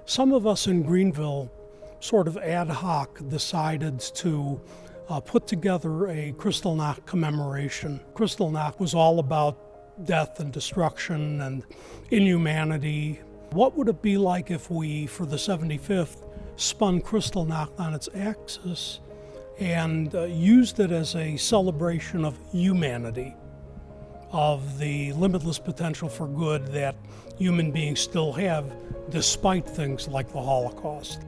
Some of us in Greenville sort of ad hoc decided to put together a Kristallnacht commemoration. Kristallnacht was all about death and destruction and inhumanity. What would it be like if we, for the 75th, spun Kristallnacht on its axis and used it as a celebration of humanity, of the limitless potential for good that human beings still have despite things like the Holocaust?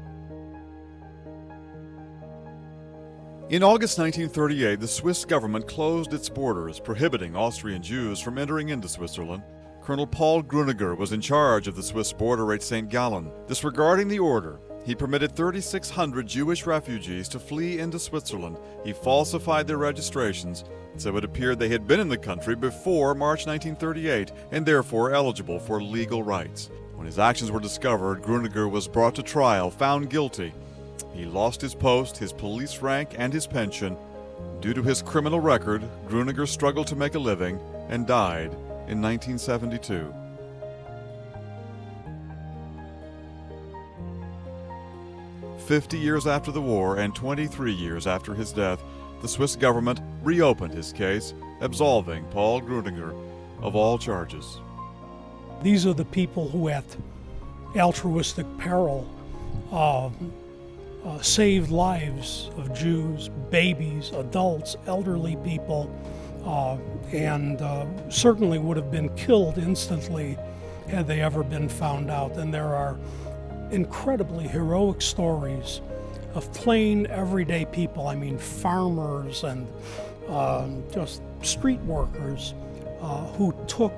In August 1938, the Swiss government closed its borders, prohibiting Austrian Jews from entering into Switzerland. Colonel Paul Grüniger was in charge of the Swiss border at St. Gallen. Disregarding the order, he permitted 3,600 Jewish refugees to flee into Switzerland. He falsified their registrations, so it appeared they had been in the country before March 1938 and therefore eligible for legal rights. When his actions were discovered, Grüniger was brought to trial, found guilty. He lost his post, his police rank, and his pension. Due to his criminal record, Grüniger struggled to make a living and died in 1972. "50 years after the war and 23 years after his death, the Swiss government reopened his case, absolving Paul Grüniger of all charges." These are the people who, at altruistic peril, saved lives of Jews, babies, adults, elderly people, and certainly would have been killed instantly had they ever been found out. And there are incredibly heroic stories of plain, everyday people, I mean farmers and just street workers who took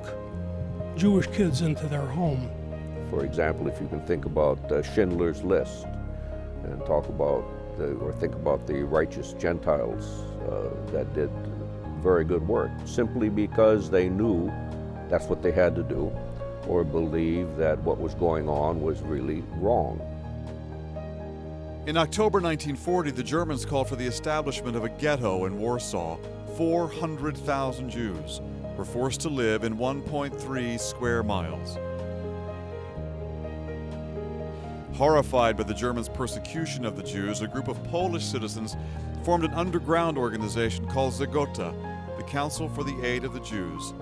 Jewish kids into their home. For example, if you can think about Schindler's List and think about the righteous Gentiles that did very good work, simply because they knew that's what they had to do, or believed that what was going on was really wrong. In October 1940, the Germans called for the establishment of a ghetto in Warsaw. 400,000 Jews were forced to live in 1.3 square miles. Horrified by the Germans' persecution of the Jews, a group of Polish citizens formed an underground organization called Zagota, the Council for the Aid of the Jews.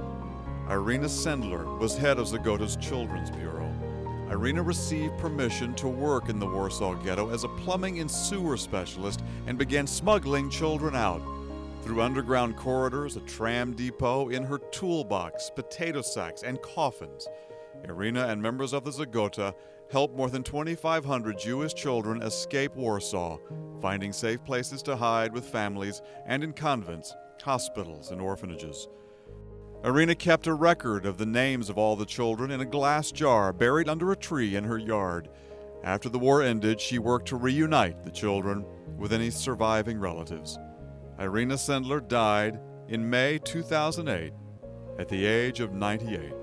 Irina Sendler was head of Zagota's Children's Bureau. Irina received permission to work in the Warsaw Ghetto as a plumbing and sewer specialist and began smuggling children out. Through underground corridors, a tram depot, in her toolbox, potato sacks, and coffins, Irina and members of the Zagota helped more than 2,500 Jewish children escape Warsaw, finding safe places to hide with families and in convents, hospitals, and orphanages. Irina kept a record of the names of all the children in a glass jar buried under a tree in her yard. After the war ended, she worked to reunite the children with any surviving relatives. Irina Sendler died in May 2008 at the age of 98.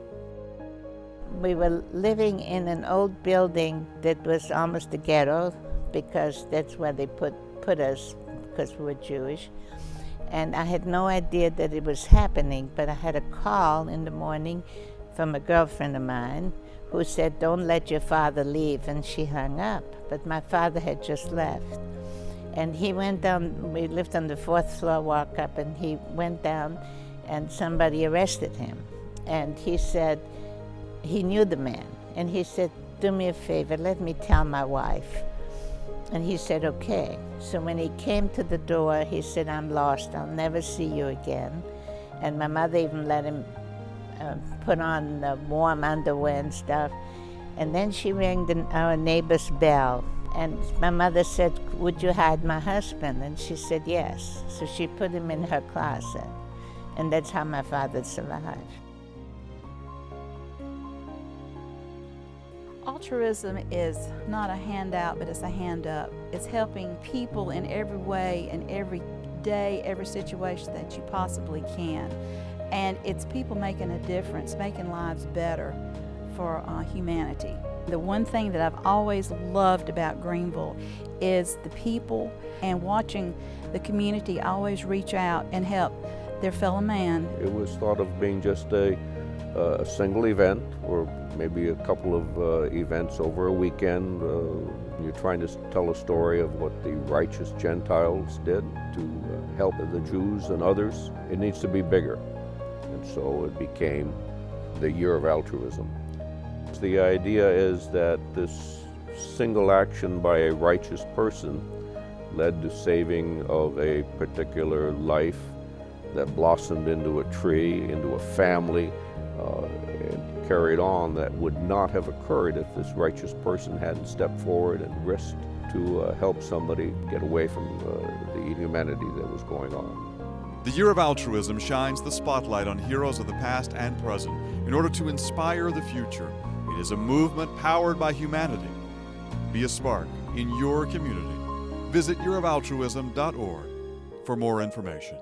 We were living in an old building that was almost a ghetto, because that's where they put us, because we were Jewish. And I had no idea that it was happening, but I had a call in the morning from a girlfriend of mine who said, "Don't let your father leave," and she hung up. But my father had just left. And he went down, we lived on the 4th floor, walk up, and he went down and somebody arrested him. And he said, he knew the man, and he said, "Do me a favor, let me tell my wife." And he said, "Okay." So when he came to the door, he said, "I'm lost, I'll never see you again." And my mother even let him put on warm underwear and stuff. And then she rang our neighbor's bell. And my mother said, "Would you hide my husband?" And she said, "Yes." So she put him in her closet. And that's how my father survived. Altruism is not a handout, but it's a hand up. It's helping people in every way, in every day, every situation that you possibly can. And it's people making a difference, making lives better for humanity. The one thing that I've always loved about Greenville is the people, and watching the community always reach out and help their fellow man. It was thought of being just a a single event or maybe a couple of events over a weekend. You're trying to tell a story of what the righteous Gentiles did to help the Jews and others. It needs to be bigger. And so it became the Year of Altruism. The idea is that this single action by a righteous person led to saving of a particular life that blossomed into a tree, into a family, and carried on, that would not have occurred if this righteous person hadn't stepped forward and risked to help somebody get away from the inhumanity that was going on. The Year of Altruism shines the spotlight on heroes of the past and present in order to inspire the future. It is a movement powered by humanity. Be a spark in your community. Visit yearofaltruism.org for more information.